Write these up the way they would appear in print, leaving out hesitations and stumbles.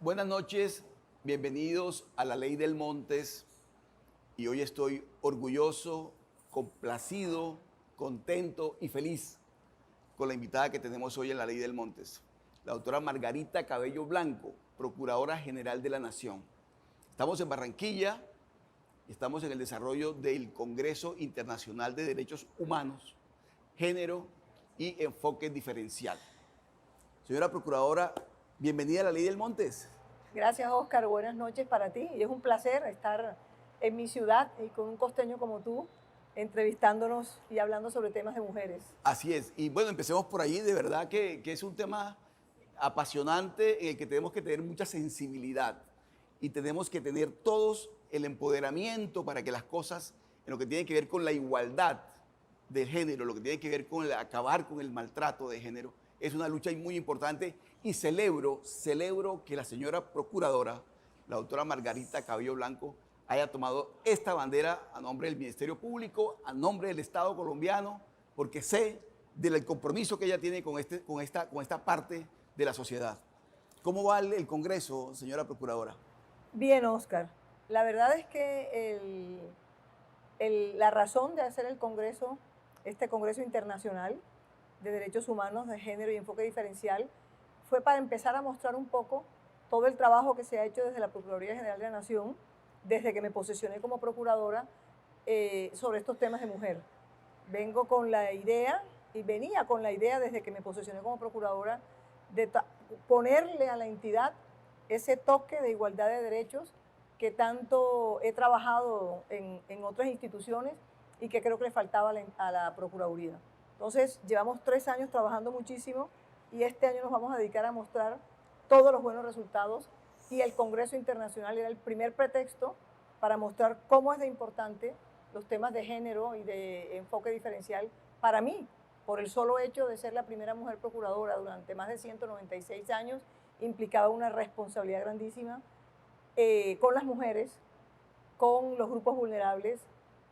Buenas noches, bienvenidos a La Ley del Montes y hoy estoy orgulloso, complacido, contento y feliz con la invitada que tenemos hoy en La Ley del Montes, la doctora Margarita Cabello Blanco, Procuradora General de la Nación. Estamos en Barranquilla y estamos en el desarrollo del Congreso Internacional de Derechos Humanos, Género y Enfoque Diferencial. Señora Procuradora, bienvenida a La Ley del Montes. Gracias, Oscar. Buenas noches para ti. Y es un placer estar en mi ciudad y con un costeño como tú, entrevistándonos y hablando sobre temas de mujeres. Así es. Y bueno, empecemos por ahí. De verdad que es un tema apasionante en el que tenemos que tener mucha sensibilidad y tenemos que tener todos el empoderamiento para que las cosas, en lo que tiene que ver con la igualdad de género, lo que tiene que ver con acabar con el maltrato de género, es una lucha muy importante y celebro que la señora procuradora, la doctora Margarita Cabello Blanco, haya tomado esta bandera a nombre del Ministerio Público, a nombre del Estado colombiano, porque sé del compromiso que ella tiene con esta parte de la sociedad. ¿Cómo va el Congreso, señora procuradora? Bien, Oscar. La verdad es que la razón de hacer el Congreso, este Congreso Internacional de Derechos Humanos, de Género y Enfoque Diferencial, fue para empezar a mostrar un poco todo el trabajo que se ha hecho desde la Procuraduría General de la Nación, desde que me posesioné como procuradora, sobre estos temas de mujer. Vengo con la idea, y venía con la idea desde que me posesioné como procuradora, de ponerle a la entidad ese toque de igualdad de derechos que tanto he trabajado en otras instituciones y que creo que le faltaba a la Procuraduría. Entonces, llevamos 3 años trabajando muchísimo y este año nos vamos a dedicar a mostrar todos los buenos resultados, y el Congreso Internacional era el primer pretexto para mostrar cómo es de importante los temas de género y de enfoque diferencial para mí, por el solo hecho de ser la primera mujer procuradora durante más de 196 años, implicaba una responsabilidad grandísima con las mujeres, con los grupos vulnerables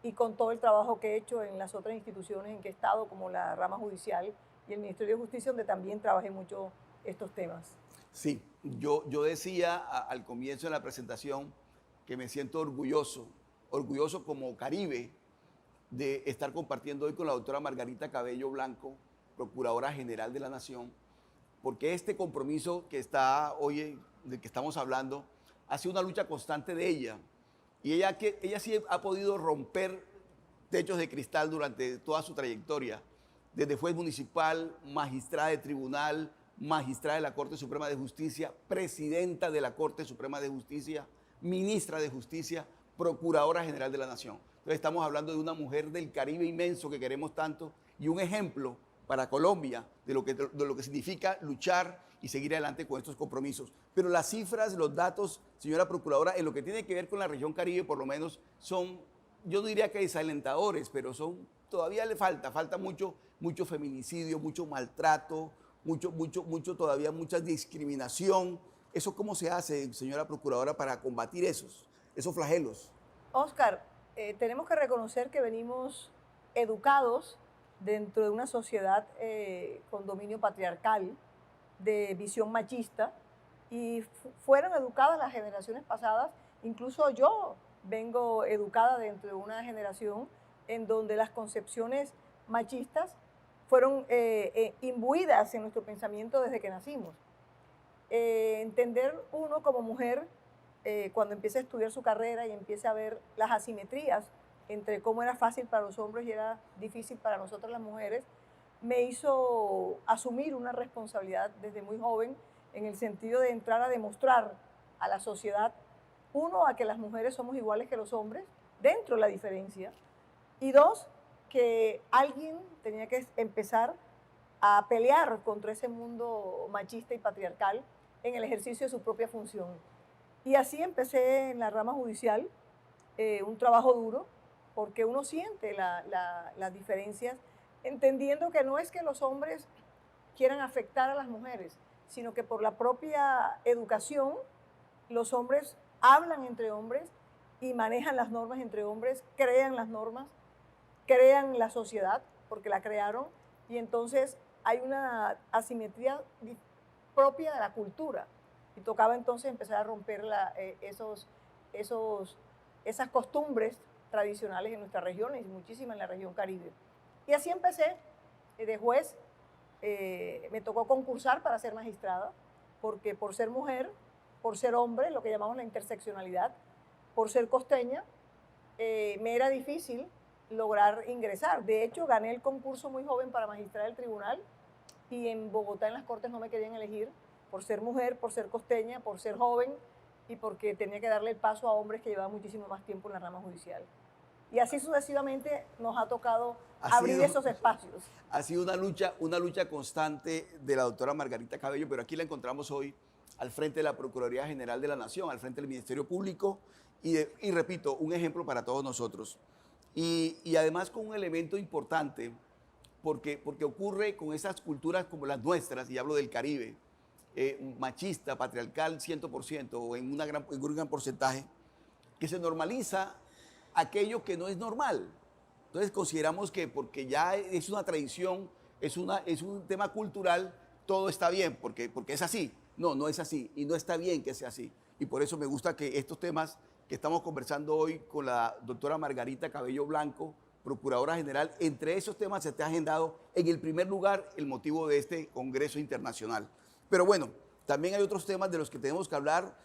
y con todo el trabajo que he hecho en las otras instituciones en que he estado, como la rama judicial y el Ministerio de Justicia, donde también trabajé mucho estos temas. Sí, yo decía al comienzo de la presentación que me siento orgulloso como Caribe de estar compartiendo hoy con la doctora Margarita Cabello Blanco, Procuradora General de la Nación, porque este compromiso que está hoy, del que estamos hablando, ha sido una lucha constante de ella. Y ella sí ha podido romper techos de cristal durante toda su trayectoria, desde juez municipal, magistrada de tribunal, magistrada de la Corte Suprema de Justicia, presidenta de la Corte Suprema de Justicia, ministra de Justicia, procuradora general de la Nación. Entonces estamos hablando de una mujer del Caribe inmenso que queremos tanto y un ejemplo para Colombia de lo que significa luchar y seguir adelante con estos compromisos. Pero las cifras, los datos, señora procuradora, en lo que tiene que ver con la región Caribe, por lo menos, son, yo no diría que desalentadores, pero todavía le falta mucho feminicidio, mucho maltrato, todavía mucha discriminación. ¿Eso cómo se hace, señora procuradora, para combatir esos flagelos? Oscar, tenemos que reconocer que venimos educados dentro de una sociedad con dominio patriarcal, de visión machista, y fueron educadas las generaciones pasadas. Incluso yo vengo educada dentro de una generación en donde las concepciones machistas fueron imbuidas en nuestro pensamiento desde que nacimos. Entender uno como mujer, cuando empieza a estudiar su carrera y empieza a ver las asimetrías entre cómo era fácil para los hombres y era difícil para nosotras las mujeres, me hizo asumir una responsabilidad desde muy joven, en el sentido de entrar a demostrar a la sociedad, uno, a que las mujeres somos iguales que los hombres, dentro de la diferencia, y dos, que alguien tenía que empezar a pelear contra ese mundo machista y patriarcal en el ejercicio de su propia función. Y así empecé en la rama judicial, un trabajo duro, porque uno siente las diferencias, entendiendo que no es que los hombres quieran afectar a las mujeres, sino que por la propia educación los hombres hablan entre hombres y manejan las normas entre hombres, crean las normas, crean la sociedad, porque la crearon, y entonces hay una asimetría propia de la cultura. y tocaba entonces empezar a romper esas costumbres tradicionales en nuestra región y muchísimas en la región Caribe. Y así empecé de juez. Me tocó concursar para ser magistrada, porque por ser mujer, por ser hombre, lo que llamamos la interseccionalidad, por ser costeña, me era difícil lograr ingresar. De hecho, gané el concurso muy joven para magistrada del tribunal y en Bogotá en las cortes no me querían elegir por ser mujer, por ser costeña, por ser joven y porque tenía que darle el paso a hombres que llevaban muchísimo más tiempo en la rama judicial. Y así sucesivamente nos ha tocado abrir esos espacios. Ha sido una lucha constante de la doctora Margarita Cabello, pero aquí la encontramos hoy al frente de la Procuraduría General de la Nación, al frente del Ministerio Público, y repito, un ejemplo para todos nosotros. Y además con un elemento importante, porque ocurre con esas culturas como las nuestras, y hablo del Caribe, machista, patriarcal 100%, o en un gran porcentaje, que se normaliza aquello que no es normal. Entonces consideramos que porque ya es una tradición, es un tema cultural, todo está bien, porque es así. No, no es así, y no está bien que sea así. Y por eso me gusta que estos temas que estamos conversando hoy con la doctora Margarita Cabello Blanco, Procuradora General, entre esos temas se te ha agendado en el primer lugar el motivo de este Congreso Internacional. Pero bueno, también hay otros temas de los que tenemos que hablar,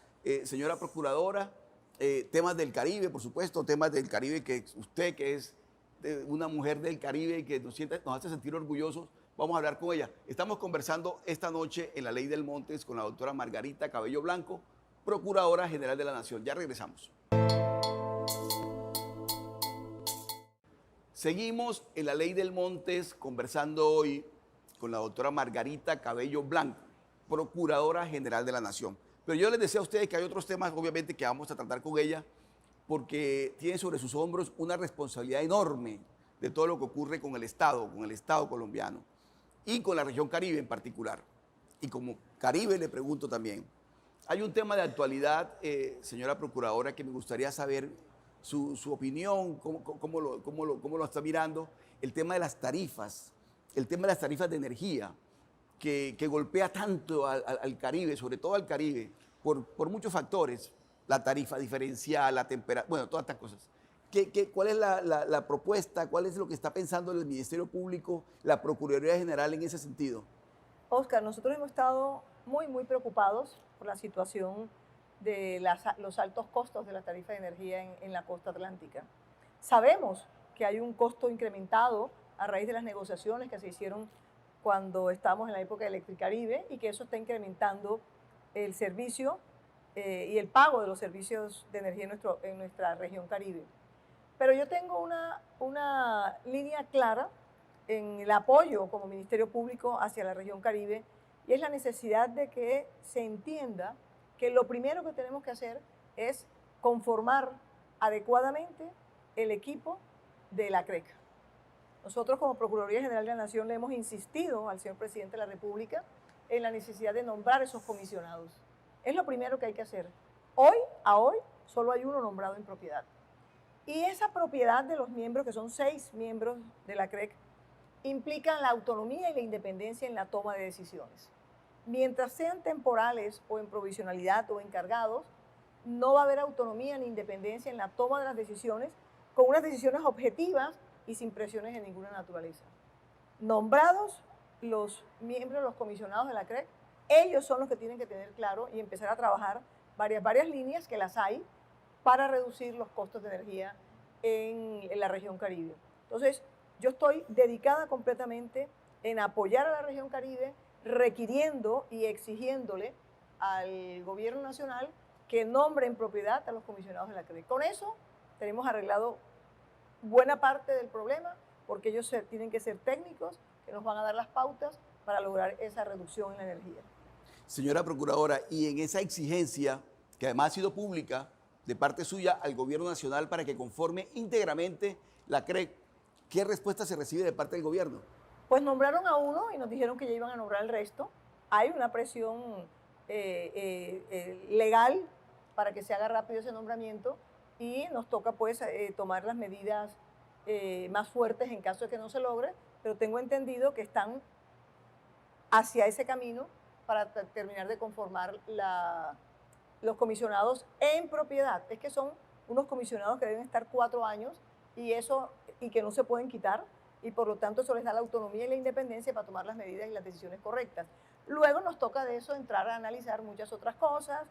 señora Procuradora, temas del Caribe, por supuesto, temas del Caribe que usted, que es una mujer del Caribe y que nos hace sentir orgullosos, vamos a hablar con ella. Estamos conversando esta noche en La Ley del Montes con la doctora Margarita Cabello Blanco, Procuradora General de la Nación. Ya regresamos. Seguimos en La Ley del Montes conversando hoy con la doctora Margarita Cabello Blanco, Procuradora General de la Nación. Pero yo les decía a ustedes que hay otros temas, obviamente, que vamos a tratar con ella, porque tiene sobre sus hombros una responsabilidad enorme de todo lo que ocurre con el Estado colombiano y con la región Caribe en particular. Y como Caribe le pregunto también, hay un tema de actualidad, señora Procuradora, que me gustaría saber su opinión, cómo lo está mirando, el tema de las tarifas, de energía, que golpea tanto al Caribe, sobre todo al Caribe, por muchos factores, la tarifa diferencial, la temperatura, bueno, todas estas cosas. ¿Cuál es la propuesta? ¿Cuál es lo que está pensando el Ministerio Público, la Procuraduría General en ese sentido? Oscar, nosotros hemos estado muy, muy preocupados por la situación de los altos costos de la tarifa de energía en la costa atlántica. Sabemos que hay un costo incrementado a raíz de las negociaciones que se hicieron cuando estábamos en la época de Electricaribe y que eso está incrementando el servicio y el pago de los servicios de energía en nuestra región Caribe. Pero yo tengo una línea clara en el apoyo como Ministerio Público hacia la región Caribe y es la necesidad de que se entienda que lo primero que tenemos que hacer es conformar adecuadamente el equipo de la CREC. Nosotros como Procuraduría General de la Nación le hemos insistido al señor Presidente de la República en la necesidad de nombrar esos comisionados. Es lo primero que hay que hacer. Hoy solo hay uno nombrado en propiedad. Y esa propiedad de los miembros, que son 6 miembros de la CREC, implican la autonomía y la independencia en la toma de decisiones. Mientras sean temporales o en provisionalidad o encargados, no va a haber autonomía ni independencia en la toma de las decisiones, con unas decisiones objetivas y sin presiones de ninguna naturaleza. Nombrados los miembros, los comisionados de la CREC, ellos son los que tienen que tener claro y empezar a trabajar varias líneas, que las hay, para reducir los costos de energía en la región Caribe. Entonces, yo estoy dedicada completamente en apoyar a la región Caribe, requiriendo y exigiéndole al gobierno nacional que nombre en propiedad a los comisionados de la CREC. Con eso tenemos arreglado buena parte del problema, porque ellos tienen que ser técnicos que nos van a dar las pautas para lograr esa reducción en la energía. Señora Procuradora, y en esa exigencia, que además ha sido pública, de parte suya al gobierno nacional para que conforme íntegramente la CREC, ¿qué respuesta se recibe de parte del gobierno? Pues nombraron a uno y nos dijeron que ya iban a nombrar al resto. Hay una presión legal para que se haga rápido ese nombramiento y nos toca pues tomar las medidas más fuertes en caso de que no se logre, pero tengo entendido que están hacia ese camino para terminar de conformar los comisionados en propiedad. Es que son unos comisionados que deben estar 4 años y que no se pueden quitar, y por lo tanto eso les da la autonomía y la independencia para tomar las medidas y las decisiones correctas. Luego nos toca de eso entrar a analizar muchas otras cosas.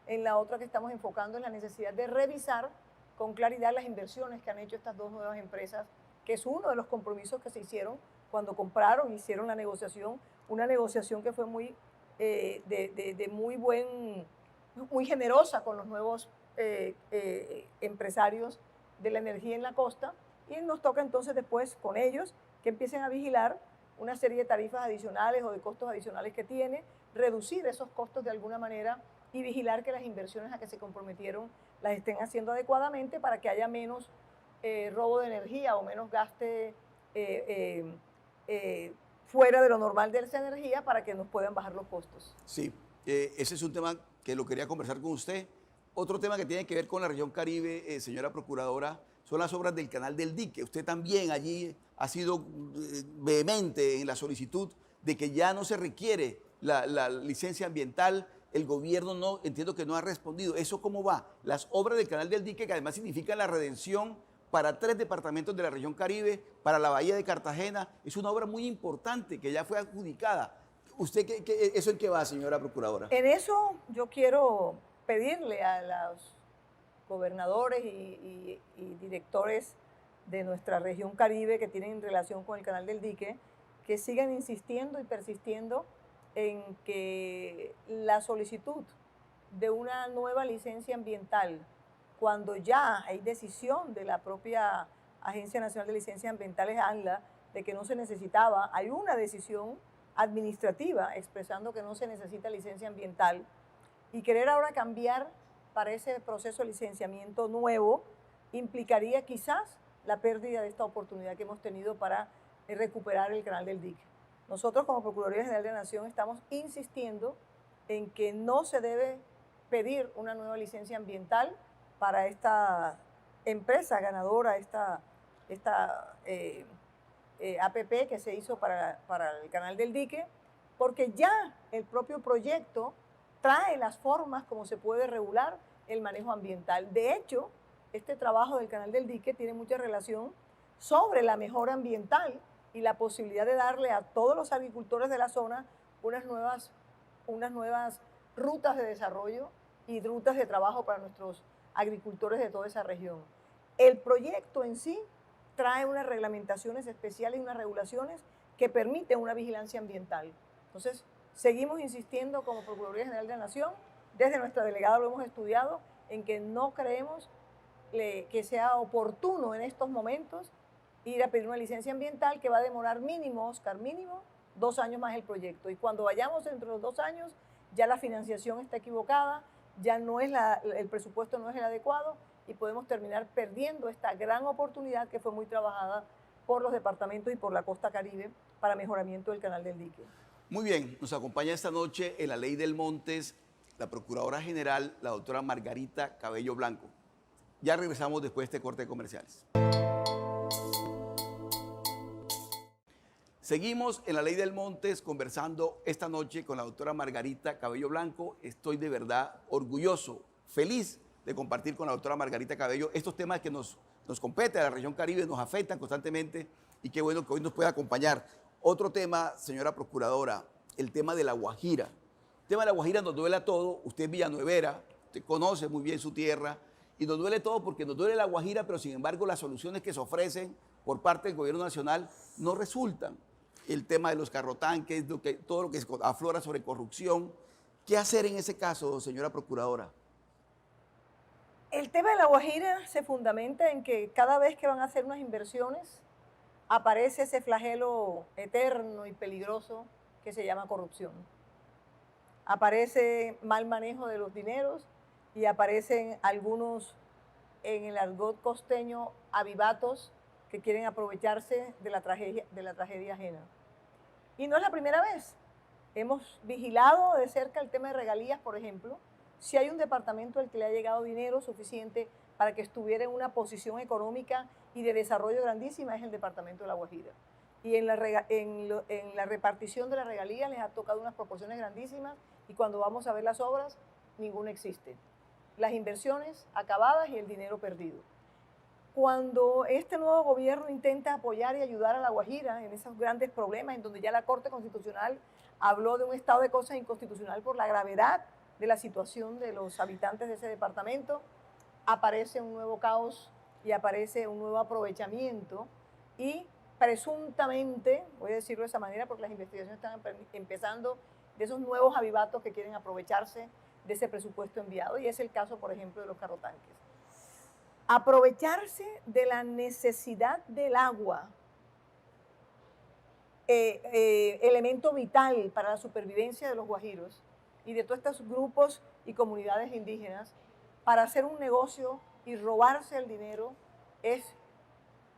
En la otra que estamos enfocando es la necesidad de revisar con claridad las inversiones que han hecho estas dos nuevas empresas, que es uno de los compromisos que se hicieron cuando compraron, hicieron la negociación, una negociación que fue muy, muy generosa con los nuevos empresarios de la energía en la costa, y nos toca entonces después con ellos que empiecen a vigilar una serie de tarifas adicionales o de costos adicionales que tiene, reducir esos costos de alguna manera y vigilar que las inversiones a que se comprometieron las estén haciendo adecuadamente para que haya menos robo de energía o menos gaste fuera de lo normal de esa energía, para que nos puedan bajar los costos. Sí, ese es un tema que lo quería conversar con usted. Otro tema que tiene que ver con la región Caribe, señora Procuradora, son las obras del Canal del Dique. Usted también allí ha sido vehemente en la solicitud de que ya no se requiere la licencia ambiental. El gobierno no, entiendo que no ha respondido. ¿Eso cómo va? Las obras del Canal del Dique, que además significan la redención para 3 departamentos de la región Caribe, para la Bahía de Cartagena, es una obra muy importante que ya fue adjudicada. ¿Usted eso en qué va, señora Procuradora? En eso yo quiero pedirle a los gobernadores y directores de nuestra región Caribe que tienen relación con el Canal del Dique, que sigan insistiendo y persistiendo en que la solicitud de una nueva licencia ambiental, cuando ya hay decisión de la propia Agencia Nacional de Licencias Ambientales, ANLA, de que no se necesitaba, hay una decisión administrativa expresando que no se necesita licencia ambiental, y querer ahora cambiar para ese proceso de licenciamiento nuevo implicaría quizás la pérdida de esta oportunidad que hemos tenido para recuperar el Canal del Dique. Nosotros como Procuraduría General de la Nación estamos insistiendo en que no se debe pedir una nueva licencia ambiental para esta empresa ganadora, esta APP que se hizo para el Canal del Dique, porque ya el propio proyecto trae las formas como se puede regular el manejo ambiental. De hecho, este trabajo del Canal del Dique tiene mucha relación sobre la mejora ambiental y la posibilidad de darle a todos los agricultores de la zona unas nuevas rutas de desarrollo y rutas de trabajo para nuestros agricultores de toda esa región. El proyecto en sí trae unas reglamentaciones especiales y unas regulaciones que permiten una vigilancia ambiental. Entonces, seguimos insistiendo como Procuraduría General de la Nación, desde nuestra delegada lo hemos estudiado, en que no creemos que sea oportuno en estos momentos ir a pedir una licencia ambiental, que va a demorar mínimo, Oscar, mínimo 2 años más el proyecto. Y cuando vayamos entre los 2 años, ya la financiación está equivocada, ya no es el presupuesto no es el adecuado, y podemos terminar perdiendo esta gran oportunidad que fue muy trabajada por los departamentos y por la costa Caribe para mejoramiento del Canal del Dique. Muy bien, nos acompaña esta noche en la Ley del Montes la Procuradora General, la doctora Margarita Cabello Blanco. Ya regresamos después de este corte de comerciales. Seguimos en la Ley del Montes conversando esta noche con la doctora Margarita Cabello Blanco. Estoy de verdad orgulloso, feliz de compartir con la doctora Margarita Cabello estos temas que nos competen a la región Caribe, nos afectan constantemente, y qué bueno que hoy nos pueda acompañar. Otro tema, señora Procuradora, el tema de La Guajira. El tema de La Guajira nos duele a todos. Usted es villanuevera, usted conoce muy bien su tierra, y nos duele todo porque nos duele La Guajira, pero sin embargo las soluciones que se ofrecen por parte del gobierno nacional no resultan. El tema de los carrotanques, todo lo que aflora sobre corrupción. ¿Qué hacer en ese caso, señora Procuradora? El tema de La Guajira se fundamenta en que cada vez que van a hacer unas inversiones aparece ese flagelo eterno y peligroso que se llama corrupción. Aparece mal manejo de los dineros y aparecen algunos, en el argot costeño, avivatos que quieren aprovecharse de la tragedia ajena. Y no es la primera vez. Hemos vigilado de cerca el tema de regalías, por ejemplo. Si hay un departamento al que le ha llegado dinero suficiente para que estuviera en una posición económica y de desarrollo grandísima, es el departamento de La Guajira. y en la repartición de las regalías les ha tocado unas proporciones grandísimas y cuando vamos a ver las obras, ninguna existe. Las inversiones acabadas y el dinero perdido. Cuando este nuevo gobierno intenta apoyar y ayudar a La Guajira en esos grandes problemas, en donde ya la Corte Constitucional habló de un estado de cosas inconstitucional por la gravedad de la situación de los habitantes de ese departamento, aparece un nuevo caos y aparece un nuevo aprovechamiento y presuntamente, voy a decirlo de esa manera porque las investigaciones están empezando, de esos nuevos avivatos que quieren aprovecharse de ese presupuesto enviado, y es el caso, por ejemplo, de los carrotanques. Aprovecharse de la necesidad del agua, elemento vital para la supervivencia de los guajiros y de todos estos grupos y comunidades indígenas, para hacer un negocio y robarse el dinero es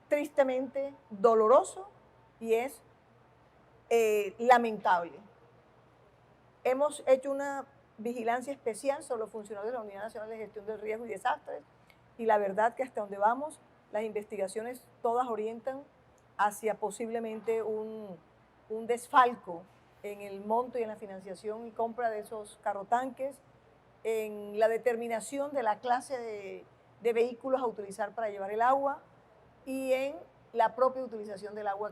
tristemente doloroso y es lamentable. Hemos hecho una vigilancia especial sobre los funcionarios de la Unidad Nacional de Gestión del Riesgo y Desastres y la verdad que hasta donde vamos, las investigaciones todas orientan hacia posiblemente un desfalco en el monto y en la financiación y compra de esos carrotanques, en la determinación de la clase de vehículos a utilizar para llevar el agua y en la propia utilización del agua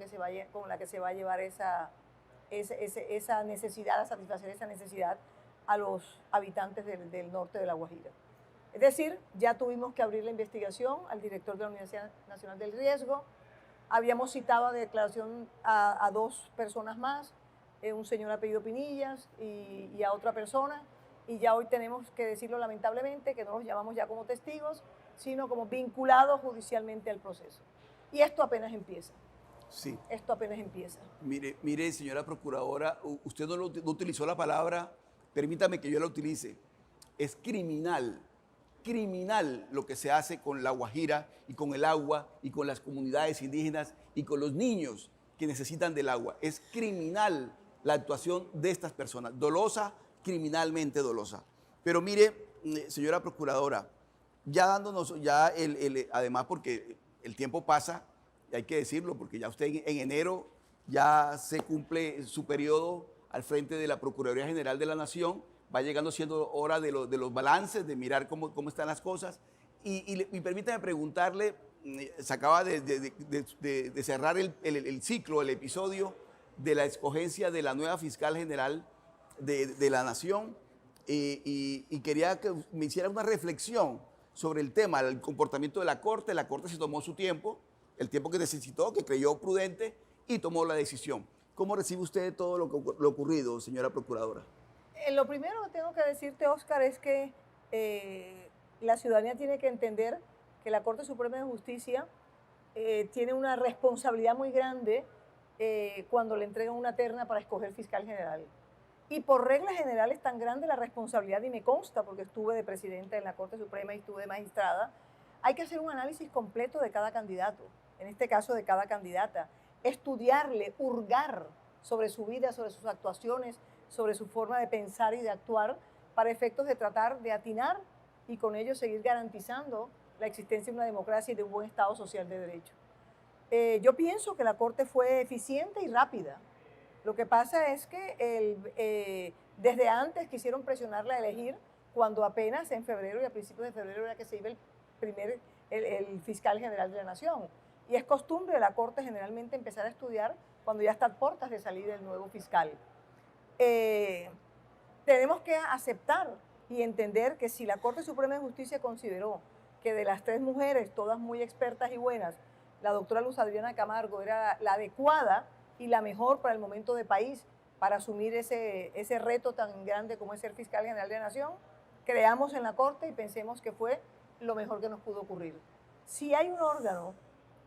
con la que se va a llevar esa necesidad, a satisfacer esa necesidad a los habitantes del norte de La Guajira. Es decir, ya tuvimos que abrir la investigación al director de la Universidad Nacional del Riesgo, habíamos citado a declaración a dos personas más, un señor apellido Pinillas y a otra persona, y ya hoy tenemos que decirlo lamentablemente, que no los llamamos ya como testigos, sino como vinculados judicialmente al proceso. Y esto apenas empieza. Sí. Esto apenas empieza. Mire, señora procuradora, usted no utilizó la palabra, permítame que yo la utilice, es criminal lo que se hace con La Guajira y con el agua y con las comunidades indígenas y con los niños que necesitan del agua. Es criminal la actuación de estas personas, dolosa, criminalmente dolosa. Pero mire, señora procuradora, ya dándonos, además porque el tiempo pasa, y hay que decirlo, porque ya usted en enero ya se cumple su periodo al frente de la Procuraduría General de la Nación, va llegando siendo hora de los balances, de mirar cómo están las cosas. Y permítame preguntarle, se acaba de cerrar el ciclo, el episodio de la escogencia de la nueva fiscal general de la Nación, y quería que me hiciera una reflexión sobre el tema, el comportamiento de la Corte. La Corte se tomó su tiempo, el tiempo que necesitó, que creyó prudente, y tomó la decisión. ¿Cómo recibe usted todo lo ocurrido, señora procuradora? Lo primero que tengo que decirte, Óscar, es que la ciudadanía tiene que entender que la Corte Suprema de Justicia tiene una responsabilidad muy grande cuando le entregan una terna para escoger fiscal general. Y por reglas generales tan grande la responsabilidad, y me consta porque estuve de presidenta en la Corte Suprema y estuve de magistrada, hay que hacer un análisis completo de cada candidato, en este caso de cada candidata, estudiarle, hurgar sobre su vida, sobre sus actuaciones, sobre su forma de pensar y de actuar, para efectos de tratar de atinar y con ello seguir garantizando la existencia de una democracia y de un buen Estado social de derecho. Yo pienso que la Corte fue eficiente y rápida. Lo que pasa es que desde antes quisieron presionarla a elegir, cuando apenas en febrero y a principios de febrero era que se iba el fiscal general de la Nación. Y es costumbre de la Corte generalmente empezar a estudiar cuando ya está a puertas de salir el nuevo fiscal. Tenemos que aceptar y entender que si la Corte Suprema de Justicia consideró que de las tres mujeres, todas muy expertas y buenas, la doctora Luz Adriana Camargo era la adecuada y la mejor para el momento de país para asumir ese reto tan grande como es ser fiscal general de la Nación, creamos en la Corte y pensemos que fue lo mejor que nos pudo ocurrir. Si hay un órgano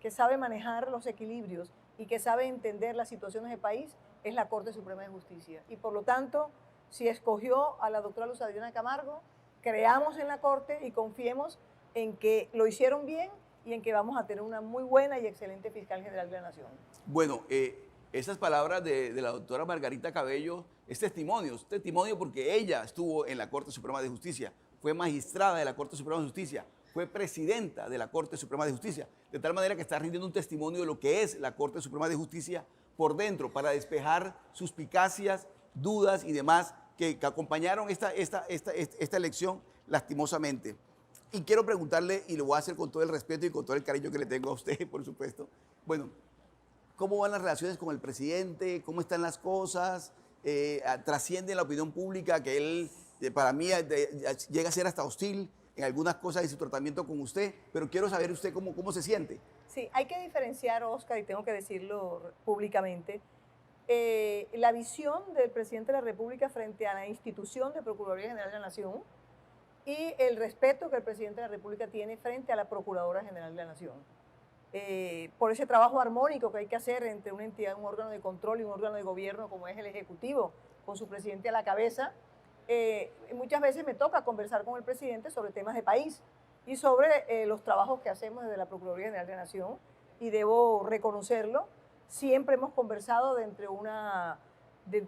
que sabe manejar los equilibrios y que sabe entender las situaciones del país, es la Corte Suprema de Justicia. Y por lo tanto, si escogió a la doctora Luz Adriana Camargo, creamos en la Corte y confiemos en que lo hicieron bien y en que vamos a tener una muy buena y excelente fiscal general de la Nación. Bueno, esas palabras de la doctora Margarita Cabello es testimonio porque ella estuvo en la Corte Suprema de Justicia, fue magistrada de la Corte Suprema de Justicia, fue presidenta de la Corte Suprema de Justicia, de tal manera que está rindiendo un testimonio de lo que es la Corte Suprema de Justicia por dentro, para despejar suspicacias, dudas y demás que acompañaron esta elección lastimosamente. Y quiero preguntarle, y lo voy a hacer con todo el respeto y con todo el cariño que le tengo a usted, por supuesto, bueno, ¿cómo van las relaciones con el presidente? ¿Cómo están las cosas? ¿Trasciende en la opinión pública que él, para mí, llega a ser hasta hostil en algunas cosas de su tratamiento con usted? Pero quiero saber usted cómo se siente. Sí, hay que diferenciar, Oscar, y tengo que decirlo públicamente, la visión del presidente de la República frente a la institución de Procuraduría General de la Nación y el respeto que el presidente de la República tiene frente a la Procuradora General de la Nación. Por ese trabajo armónico que hay que hacer entre una entidad, un órgano de control y un órgano de gobierno como es el Ejecutivo, con su presidente a la cabeza, muchas veces me toca conversar con el presidente sobre temas de país y sobre los trabajos que hacemos desde la Procuraduría General de la Nación, y debo reconocerlo, siempre hemos conversado dentro de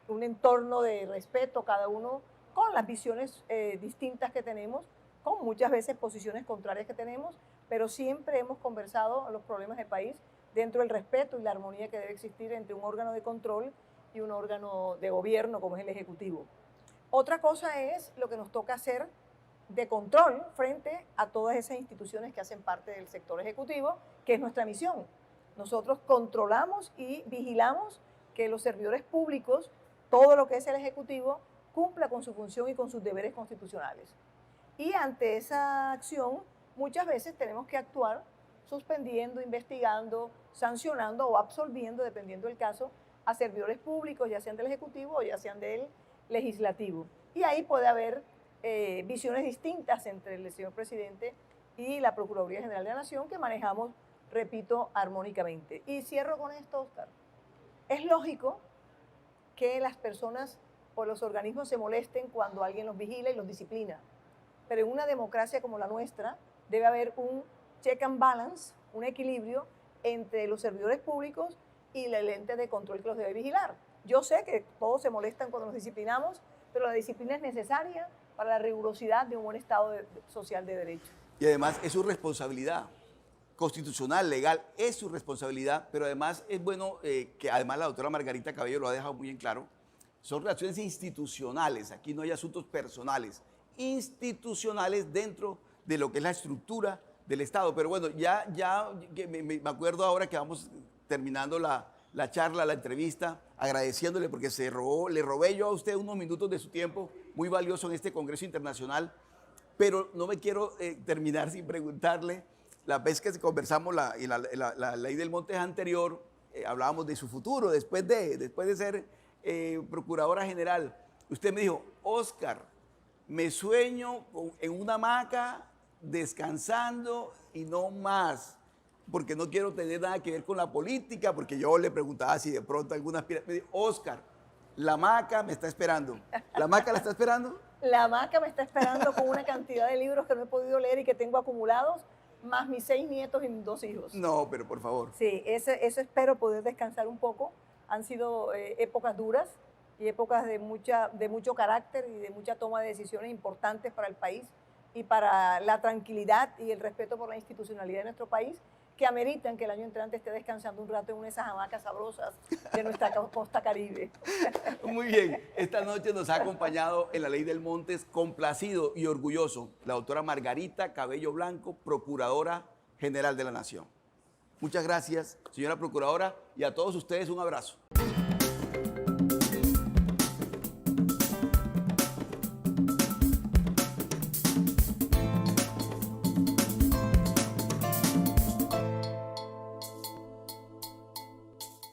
un entorno de respeto cada uno, con las visiones distintas que tenemos, con muchas veces posiciones contrarias que tenemos, pero siempre hemos conversado los problemas del país dentro del respeto y la armonía que debe existir entre un órgano de control y un órgano de gobierno como es el Ejecutivo. Otra cosa es lo que nos toca hacer de control frente a todas esas instituciones que hacen parte del sector ejecutivo, que es nuestra misión. Nosotros controlamos y vigilamos que los servidores públicos, todo lo que es el Ejecutivo, cumpla con su función y con sus deberes constitucionales. Y ante esa acción, muchas veces tenemos que actuar suspendiendo, investigando, sancionando o absolviendo, dependiendo del caso, a servidores públicos, ya sean del Ejecutivo o ya sean del Legislativo. Y ahí puede haber visiones distintas entre el señor presidente y la Procuraduría General de la Nación, que manejamos, repito, armónicamente. Y cierro con esto, Oscar. Es lógico que las personas o los organismos se molesten cuando alguien los vigila y los disciplina. Pero en una democracia como la nuestra debe haber un check and balance, un equilibrio entre los servidores públicos y el ente de control que los debe vigilar. Yo sé que todos se molestan cuando nos disciplinamos, pero la disciplina es necesaria para la rigurosidad de un buen Estado social de derecho. Y además es su responsabilidad constitucional, legal, es su responsabilidad, pero además es bueno que además la doctora Margarita Cabello lo ha dejado muy en claro, son relaciones institucionales, aquí no hay asuntos personales, institucionales dentro de lo que es la estructura del Estado. Pero bueno, ya me acuerdo ahora que vamos terminando la charla, la entrevista, agradeciéndole porque le robé yo a usted unos minutos de su tiempo muy valioso en este Congreso Internacional, pero no me quiero terminar sin preguntarle, la vez que conversamos la ley del Montes anterior, hablábamos de su futuro después de ser Procuradora General. Usted me dijo, Oscar, me sueño en una hamaca descansando y no más, porque no quiero tener nada que ver con la política, porque yo le preguntaba si de pronto algunas... Me dijo, Oscar, la hamaca me está esperando. ¿La hamaca la está esperando? La hamaca me está esperando con una cantidad de libros que no he podido leer y que tengo acumulados, más mis 6 nietos y mis 2 hijos. No, pero por favor. Sí, eso espero poder descansar un poco. Han sido épocas duras y épocas de mucho carácter y de mucha toma de decisiones importantes para el país y para la tranquilidad y el respeto por la institucionalidad de nuestro país, que ameritan que el año entrante esté descansando un rato en una de esas hamacas sabrosas de nuestra costa caribe. Muy bien, esta noche nos ha acompañado en la Ley del Montes, complacido y orgulloso, la doctora Margarita Cabello Blanco, Procuradora General de la Nación. Muchas gracias, señora Procuradora, y a todos ustedes un abrazo.